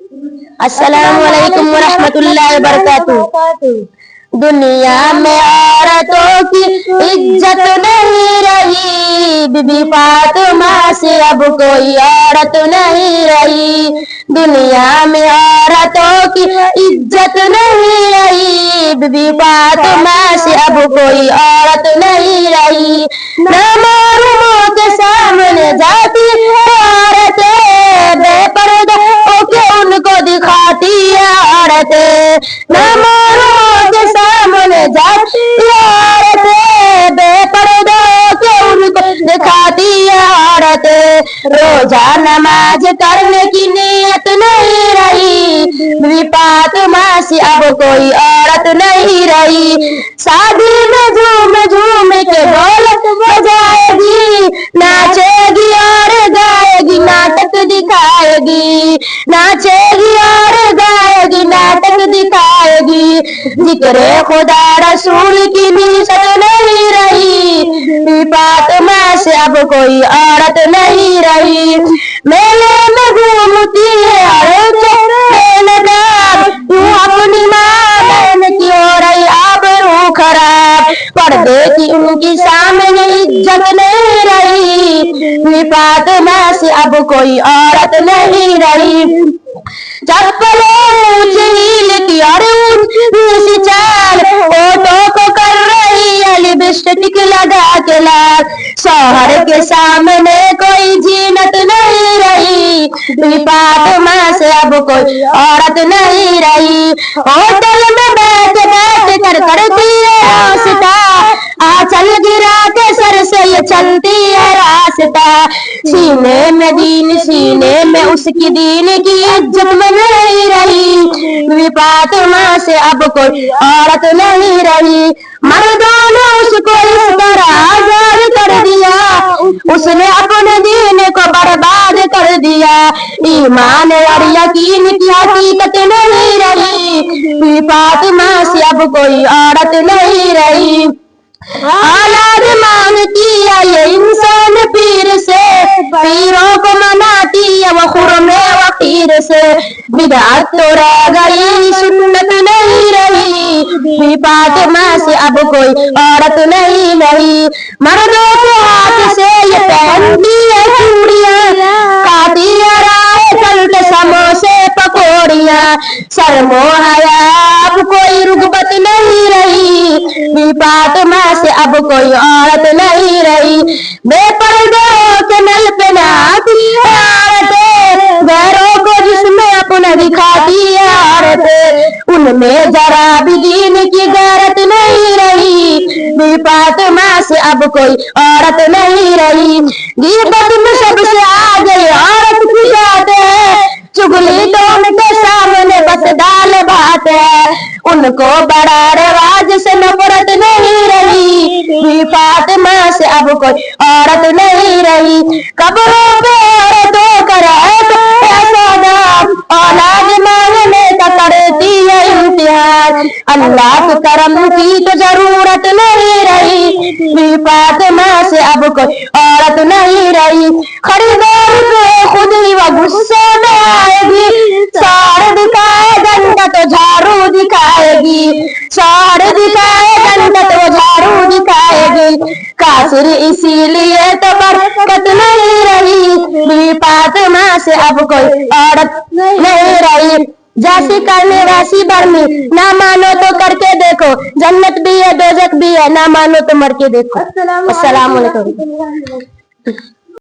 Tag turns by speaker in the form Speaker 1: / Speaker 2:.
Speaker 1: अस्सलाम वालेकुम वरहमतुल्लाहि वबरकातुह। दुनिया में औरतों की इज्जत नहीं रही, बीबी फातिमा से अब कोई औरत नहीं रही। दुनिया में औरतों की इज्जत नहीं रही, बीबी फातिमा से अब कोई औरत नहीं रही। नामालूमों के सामने जाती औरतें, बेपर्दा होके उनको दिखाती है औरतें। नामालूमों के सामने जाती औरतें, बेपर्दा होके उनको दिखाती है औरतें। रोजा नमाज करने की नीयत नहीं रही, बीबी फातिमा से अब कोई औरत नहीं रही। शादी में झूम झूम के ढोलक बजाएगी, नाचेगी और गाएगी, नाटक दिखाएगी। नाचेगी और गाएगी, नाटक दिखाएगी। जिक्र खुदा रसूल की नीयत नहीं रही, बीबी फातिमा से अब कोई औरत नहीं रही। मेले में घूमती है और चेहरेदार, तू अपनी माँ बहन की हो रही आबरू खराब। पर्दे की उनकी सामने इज्जत नहीं रही, बीबी फातिमा से अब कोई औरत नहीं रही। चप्पलें ऊंची हील की और ऊंची चाल, होठों को कर रही है लिपस्टिक लगा के लाल। शौहर के सामने कोई जीनत नहीं रही, बीबी फातिमा से अब कोई औरत नहीं रही। होटल में बैठ बैठ कर करती है रास्ता, आंचल गिरा के सर से ये चलती है रास्ता। सीने में दीन, सीने में उसकी दीन की इज्जत में नहीं रही, बीबी फातिमा से अब कोई औरत नहीं रही। मर्दों ने उसको इस तरह आजाद कर दिया, उसने अपने दीन को बर्बाद कर दिया। ईमान और यकीन की हकीकत नहीं रही, बीबी फातिमा से अब कोई औरत नहीं रही। औलाद मांगती है ये इंसान पीर से, पीरों को मनाती है वो खुरमे वकीर से। बिदअत तो रह गई, सुन्नत नहीं रही, बीबी फातिमा से अब कोई औरत नहीं रही। मर्दों के हाथ से ये पहनती है चूड़ियां, खाती है राह चलते समोसे पकौड़ियां। शर्मो हया अब कोई रुगबत नहीं रही, बीबी फातिमा से अब कोई औरत नहीं रही। बेपर्दा के नल पे नहाती है औरतें, गैरों को जिसमें अपना दिखाती है औरतें। उनमें जरा भी दीन की गैरत नहीं रही, बीबी फातिमा से अब कोई औरत नहीं रही। गीबत में सबसे आगे औरत की बात है, चुगली तो उनके सामने बस दाल भात है। उनको बड़ा रिवाज से नफरत नहीं रही, बीबी फातिमा से अब कोई औरत नहीं रही। कब्रों पे औरतों का औलाद मांगने का करती है इम्तिहान। अल्लाह के करम की तो जरूरत नहीं रही, बीबी फातिमा से अब कोई औरत नहीं रही। खरीदार पे खुद ही वह गुस्से में आएगी, सार दिखाए घंटा तो झाड़ू दिखाएगी, सार दिखाए घंटा तो झाड़ू दिखाएगी। कासिर इसीलिए तो बरकत नहीं रही, बीबी फातिमा से अब कोई औरत नहीं रही। जैसी करने वैसी भरनी, ना मानो तो करके देखो, जन्नत भी है दोजख भी है, ना मानो तो मर के देखो। अस्सलाम वालेकुम।